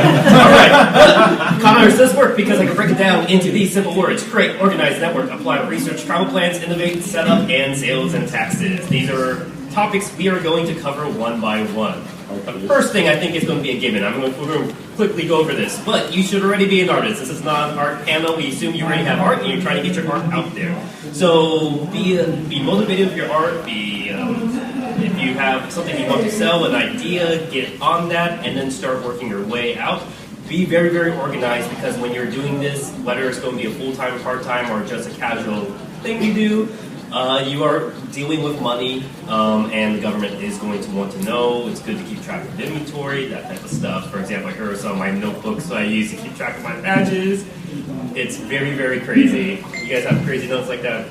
Alright, Commerce does work because I can break it down into these simple words. Create, organize, network, apply, research, travel plans, innovate, setup, and sales and taxes. These are topics we are going to cover one by one. The first thing I think is going to be a given. We're going to quickly go over this, but you should already be an artist. This is not an art panel. We assume you already have art and you're trying to get your art out there. So be motivated with your art. If you have something you want to sell, an idea, get on that and then start working your way out. Be very, very organized because when you're doing this, whether it's going to be a full-time, part-time, or just a casual thing you do, you are dealing with money, and the government is going to want to know. It's good to keep track of inventory, that type of stuff. For example, here are some of my notebooks I use to keep track of my badges. It's very, very crazy. You guys have crazy notes like that?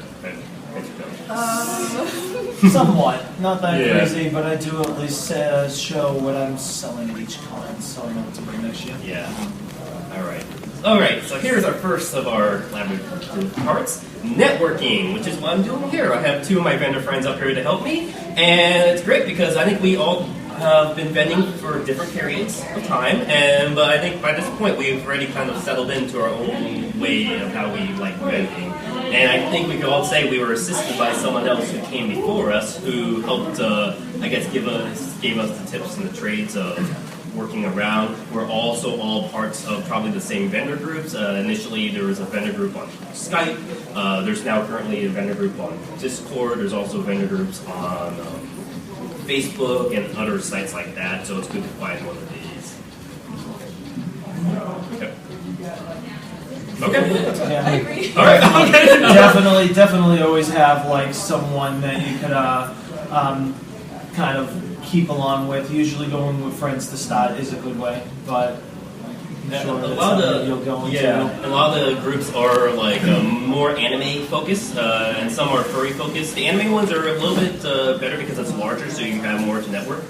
Somewhat. Not that crazy, but I do at least show what I'm selling at each con, so I know what to bring next year. Yeah. Alright, so here's our first of our collaborative parts, networking, which is what I'm doing here. I have two of my vendor friends up here to help me, and it's great because I think we all have been vending for different periods of time, but I think by this point we've already kind of settled into our own way of how we like vending. And I think we could all say we were assisted by someone else who came before us, who helped, I guess, gave us the tips and the trades of working around. We're also all parts of probably the same vendor groups. Initially, there was a vendor group on Skype. There's now currently a vendor group on Discord. There's also vendor groups on Facebook and other sites like that. So it's good to find one of these. Okay. Yeah. I agree. All right. Okay. Definitely always have like someone that you could kind of keep along with. Usually going with friends to start is a good way, but A sure lot of you'll go into. a lot of the groups are like more anime focused, and some are furry focused. The anime ones are a little bit better because it's larger, so you have more to network.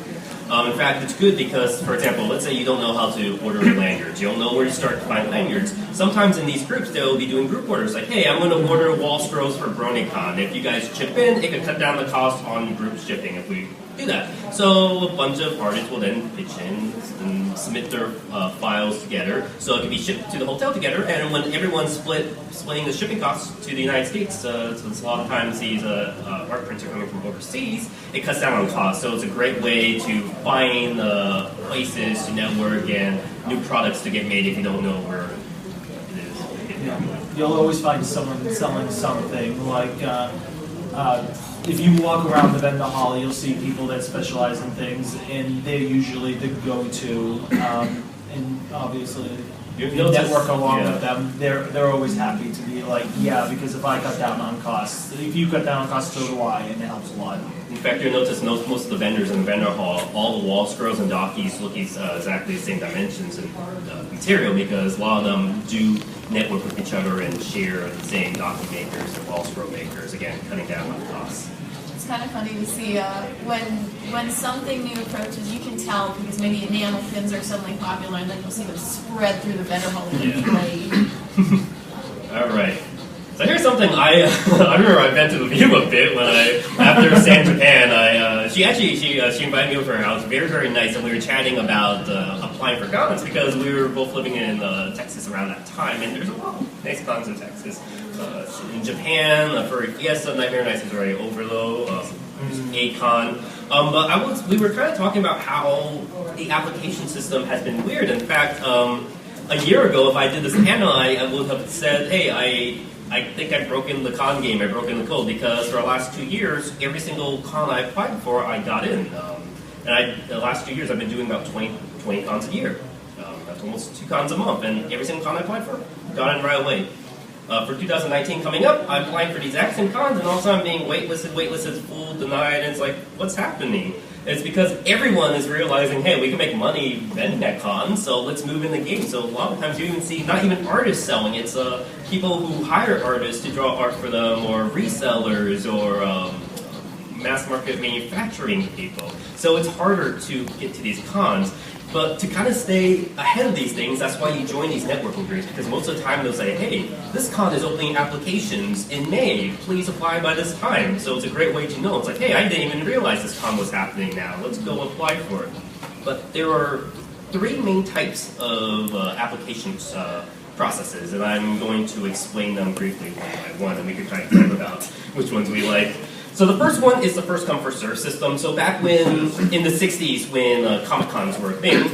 In fact, it's good because, for example, let's say you don't know how to order lanyards. You don't know where to start to find lanyards. Sometimes in these groups, they'll be doing group orders. Like, hey, I'm going to order wall scrolls for BronyCon. If you guys chip in, it can cut down the cost on group shipping if we do that. So a bunch of artists will then pitch in and submit their files together. So it can be shipped to the hotel together. And when everyone's splitting the shipping costs to the United States, since a lot of times these art prints are coming from overseas, it cuts down on cost. So it's a great way to find places to network and new products to get made if you don't know where it is. Yeah. You'll always find someone selling something. Like if you walk around the vendor hall, you'll see people that specialize in things, and they're usually the go-to. And obviously, you network along with them. They're always happy to be like, yeah, because if I cut down on costs, if you cut down on costs, so do I, and it helps a lot. In fact, you'll notice most of the vendors in the vendor hall, all the wall scrolls and dockies look exactly the same dimensions and material because a lot of them do network with each other and share the same docky makers and wall scroll makers, again, cutting down on costs. It's kind of funny to see when something new approaches, you can tell because maybe enamel pins are suddenly popular and then you'll see them spread through the vendor hall like a plague. All right. So here's something I remember I vented with you a bit when after San Japan, she invited me over her house, very, very nice, and we were chatting about applying for cons because we were both living in Texas around that time, and there's a lot of nice cons in Texas. In Japan, Furry Fiesta, Nightmare Nights is already over though, A-Con. But we were kind of talking about how the application system has been weird. In fact, a year ago, if I did this panel, I would have said, hey, I think I've broken the con game, I've broken the code, because for the last 2 years, every single con I applied for, I got in. The last 2 years, I've been doing about 20 cons a year. That's almost 2 cons a month, and every single con I applied for, got in right away. For 2019 coming up, I'm applying for these exact same cons, and all of a sudden I'm being waitlisted, full, denied, and it's like, what's happening? It's because everyone is realizing, hey, we can make money vending at cons, so let's move in the game. So a lot of times you even see not even artists selling, it's people who hire artists to draw art for them, or resellers, or mass market manufacturing people. So it's harder to get to these cons. But to kind of stay ahead of these things, that's why you join these networking groups, because most of the time they'll say, hey, this con is opening applications in May, please apply by this time. So it's a great way to know. It's like, hey, I didn't even realize this con was happening now, let's go apply for it. But there are three main types of applications processes, and I'm going to explain them briefly one by one, and we can try to talk about which ones we like. So the first one is the first come first serve system. So back when in the 60s, when Comic Cons were a thing,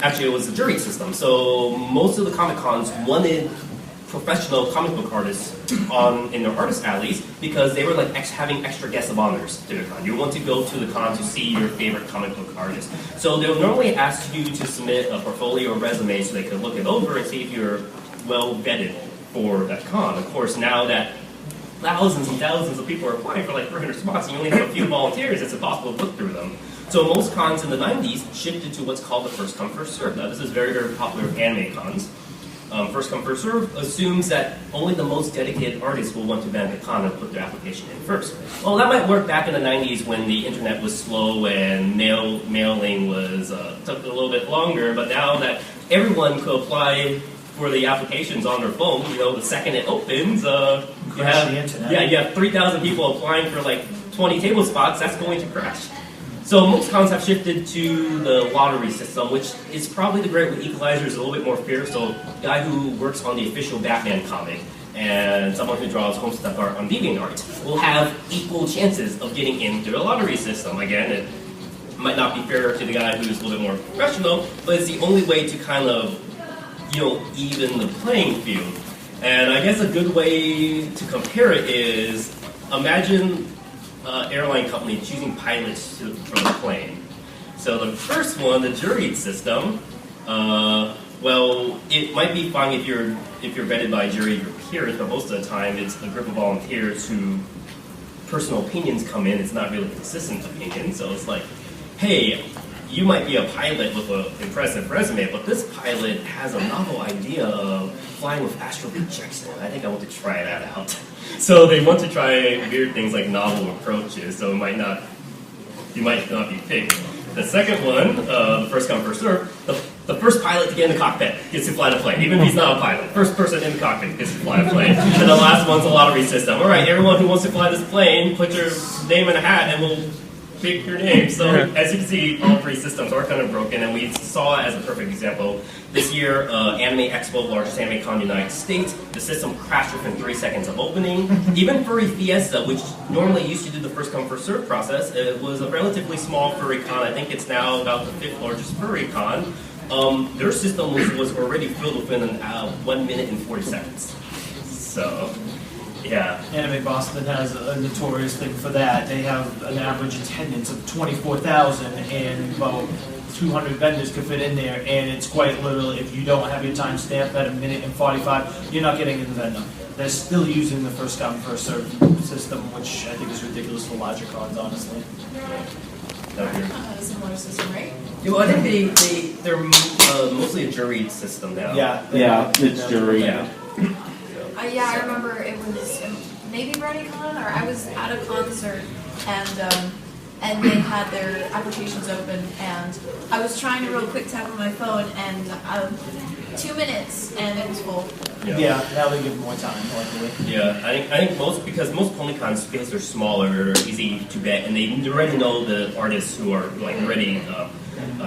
actually it was a jury system. So most of the Comic Cons wanted professional comic book artists in their artist alleys because they were like having extra guests of honors to the con. You want to go to the con to see your favorite comic book artist. So they would normally ask you to submit a portfolio or resume so they could look it over and see if you're well vetted for that con. Of course, now that thousands and thousands of people are applying for like 300 spots and you only have a few volunteers, it's impossible to look through them. So most cons in the 90s shifted to what's called the first come first serve. Now this is very, very popular with anime cons. First come first serve assumes that only the most dedicated artists will want to attend the con and put their application in first. Well, that might work back in the 90s when the internet was slow and mailing was took a little bit longer, but now that everyone could apply for the applications on their phone, the second it opens, you have 3,000 people applying for like 20 table spots, that's going to crash. So most cons have shifted to the lottery system, which is probably the great equalizer is a little bit more fair. So a guy who works on the official Batman comic and someone who draws Homestuck art on DeviantArt will have equal chances of getting into the lottery system. Again, it might not be fair to the guy who's a little bit more professional, but it's the only way to kind of, even the playing field. And I guess a good way to compare it is, imagine airline company choosing pilots for the plane. So the first one, the juried system, well, it might be fine if you're vetted by a jury of your peers, but most of the time it's a group of volunteers who personal opinions come in. It's not really consistent opinion, so it's like, hey, you might be a pilot with an impressive resume, but this pilot has a novel idea of flying with astral projection. I think I want to try that out. So they want to try weird things like novel approaches, so you might not be picked. The second one, the first come, first serve, the first pilot to get in the cockpit gets to fly the plane, even if he's not a pilot. First person in the cockpit gets to fly the plane. And the last one's a lottery system. All right, everyone who wants to fly this plane, put your name in a hat and we'll pick your name. So as you can see, all three systems are kind of broken, and we saw it as a perfect example. This year, Anime Expo, largest anime con in the United States, the system crashed within 3 seconds of opening. Even Furry Fiesta, which normally used to do the first come, first serve process, it was a relatively small furry con. I think it's now about the 5th largest furry con. Their system was already filled within 1 minute and 40 seconds. So, yeah. Anime Boston has a notorious thing for that. They have an average attendance of 24,000, and about 200 vendors could fit in there, and it's quite literally, if you don't have your time stamped at 1 minute and 45, you're not getting in the vendor. They're still using the first come, first serve system, which I think is ridiculous for larger cons, honestly. A similar system, right? Yeah, well, I think they're mostly a juried system now. Yeah, it's jury. Yeah. Yeah, I remember it was maybe BronyCon, or I was at a concert and they had their applications open, and I was trying to real quick tap on my phone, and 2 minutes, and it was full. Yeah, now they give more time, luckily. Yeah, I think most Ponycons, because they're smaller, easy to vet, and they already know the artists who are like already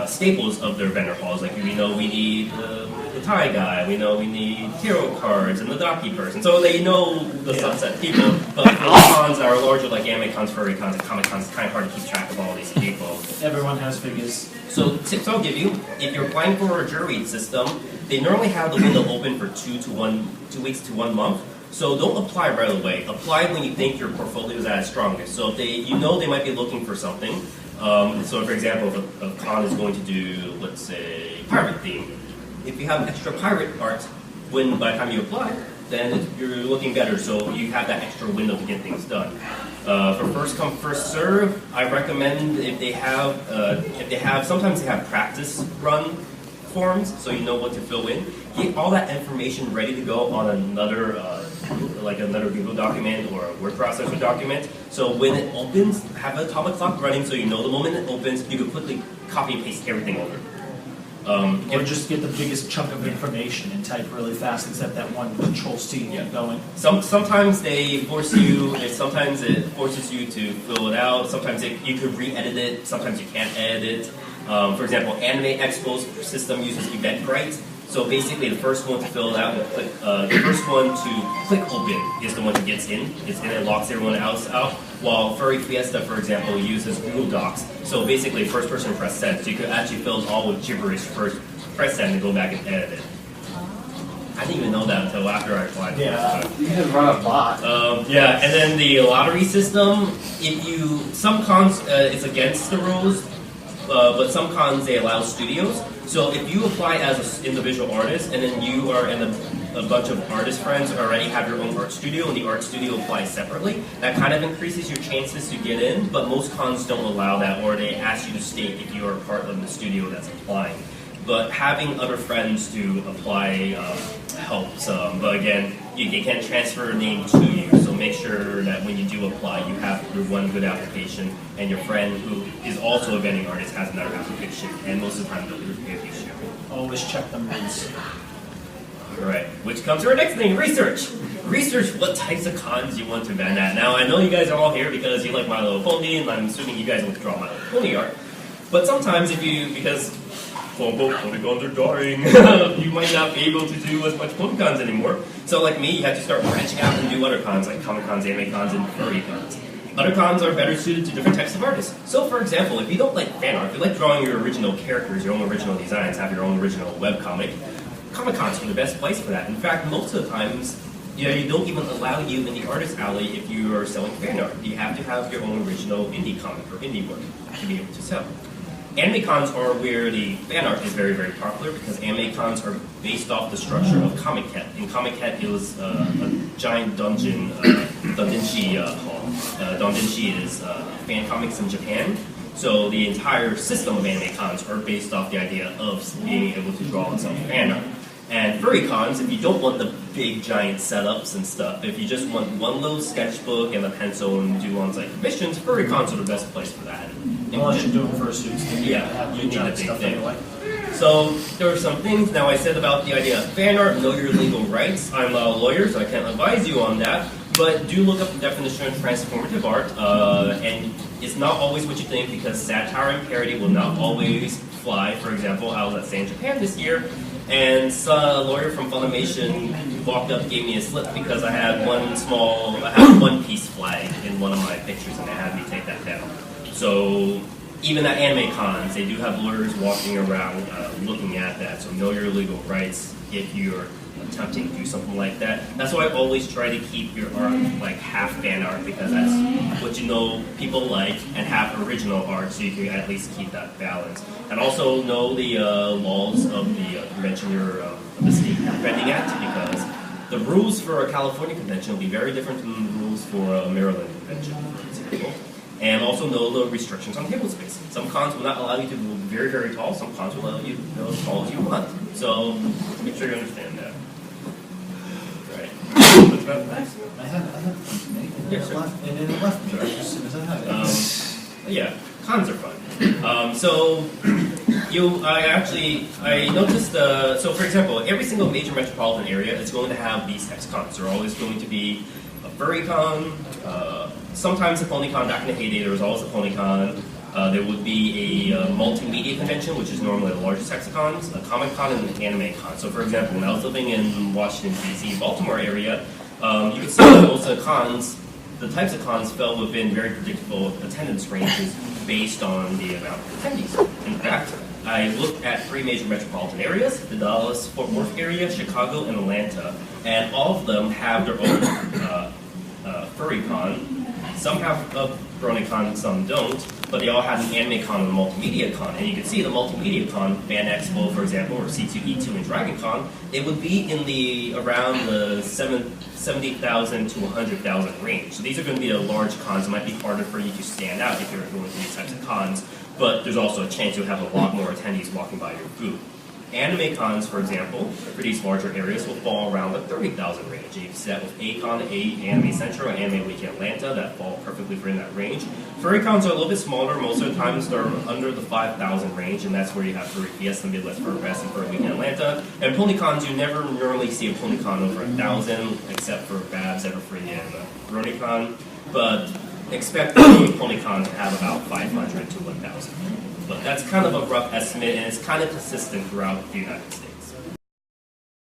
staples of their vendor halls. Like we know we need the Thai guy, we know we need hero cards and the Docky person. So they know the subset people. But for cons that are larger, like anime cons, furry cons, and comic cons, it's kind of hard to keep track of all these people. Everyone has figures. So tips I'll give you: if you're applying for a jury system, they normally have the window open for 2 weeks to 1 month. So don't apply right away. Apply when you think your portfolio is at its strongest. So if they might be looking for something. So for example, if a con is going to do, let's say, pirate theme. If you have extra pirate art, by the time you apply, then you're looking better. So you have that extra window to get things done. For first come, first serve, I recommend if they have, sometimes they have practice run forms, so you know what to fill in. Get all that information ready to go on another Google document or a word processor document. So when it opens, have an atomic clock running, so you know the moment it opens, you can quickly copy and paste everything over. Or just get the biggest chunk of information and type really fast, except that one Control-C going. Sometimes they force you, sometimes it forces you to fill it out, sometimes you could re-edit it, sometimes you can't edit it. For example, Anime Expo's system uses Eventbrite. So basically, the first one to fill it out, the first one to click open is the one who gets in. It locks everyone else out. While Furry Fiesta, for example, uses Google Docs. So basically, first person press send. So you could actually fill it all with gibberish first, press send, and go back and edit it. I didn't even know that until after I applied. Yeah, You can run a bot. Yeah, and then the lottery system. Some cons, it's against the rules. But some cons they allow studios. So if you apply as an individual artist and then you are in a bunch of artist friends already have your own art studio and the art studio applies separately, that kind of increases your chances to get in, but most cons don't allow that, or they ask you to state if you are part of the studio that's applying. But having other friends to apply helps. But again, you can't transfer a name to you, so make sure that when you do apply, you have your one good application, and your friend who is also a vending artist has another application, and most of the time they'll review you. always check them once. Right, which comes to our next thing, research. Research what types of cons you want to vend at. Now, I know you guys are all here because you like My Little Pony, and I'm assuming you guys want to draw My Little Pony art. But sometimes because quote-unquote Ponygons are dying, you might not be able to do as much Ponygons anymore. So like me, you have to start branching out and do other cons, like Comic Cons, Anime Cons, and Furry Cons. Other cons are better suited to different types of artists. So for example, if you don't like fan art, if you like drawing your original characters, your own original designs, have your own original webcomic, Comic Cons are the best place for that. In fact, most of the times, they don't even allow you in the artist alley if you are selling fan art. You have to have your own original indie comic or indie work to be able to sell. Anime cons are where the fan art is very, very popular because anime cons are based off the structure of Comic Cat. In Comic Cat, it was a giant dungeon, Dondenshi hall. Dondenshi is fan comics in Japan. So the entire system of anime cons are based off the idea of being able to draw and sell fan art. And furry cons, if you don't want the big giant setups and stuff, if you just want one little sketchbook and a pencil and do on-site commissions, furry cons are the best place for that. Unless you're doing fursuits, then Yeah, you need a big stuff thing. anyway. So there are some things. Now I said about the idea of fan art, know your legal rights. I'm not a lawyer, so I can't advise you on that. But do look up the definition of transformative art, and it's not always what you think because satire and parody will not always fly. For example, I was at San Japan this year, and a lawyer from Funimation walked up and gave me a slip because I had one piece flag in one of my pictures, and they had me take that down. So even at anime cons, they do have lawyers walking around looking at that. So know your legal rights if you're attempting to do something like that. That's why I always try to keep your art like half fan art because that's what you know people like, and half original art so you can at least keep that balance. And also know the laws of the convention you're the state you're vending at, because the rules for a California convention will be very different from the rules for a Maryland convention, for example. And also know the restrictions on table space. Some cons will not allow you to go very, very tall. Some cons will allow you to go as tall as you want. So make sure you understand that. Right. What's about that? I have something, Yes, sir. and it left me as soon as I had it. Yeah, cons are fun. I noticed, so for example, every single major metropolitan area is going to have these types of cons. There are always going to be a furry con, sometimes a PonyCon. Back in the heyday, there was always a PonyCon. There would be a multimedia convention, which is normally the largest types of cons, a Comic Con, and an Anime Con. So for example, when I was living in Washington, D.C., Baltimore area, you could see that most of the cons, the types of cons fell within very predictable attendance ranges based on the amount of attendees. In fact, I looked at 3 major metropolitan areas, the Dallas-Fort Worth area, Chicago, and Atlanta, and all of them have their own furry con. Some have a Brony con and some don't, but they all have an anime con and a multimedia con. And you can see the multimedia con, Fan Expo, for example, or C2E2 and Dragon Con, it would be in the around the 70,000 to 100,000 range. So these are going to be the large cons. It might be harder for you to stand out if you're going to these types of cons, but there's also a chance you'll have a lot more attendees walking by your booth. Anime cons, for example, for these larger areas will fall around the 30,000 range. You can see that with A-Con, Anime Central, and Anime Week in Atlanta, that fall perfectly within that range. Furry cons are a little bit smaller. Most of the times they're under the 5,000 range, and that's where you have Furry Fiesta, Midwest Fur Fest, and Furry Week in Atlanta. And Ponycons, you never normally see a Ponycon over 1,000, except for Babs, Everfree, and BronyCon. But expect the Ponycon to have about 500 to 1,000. But that's kind of a rough estimate, and it's kind of consistent throughout the United States.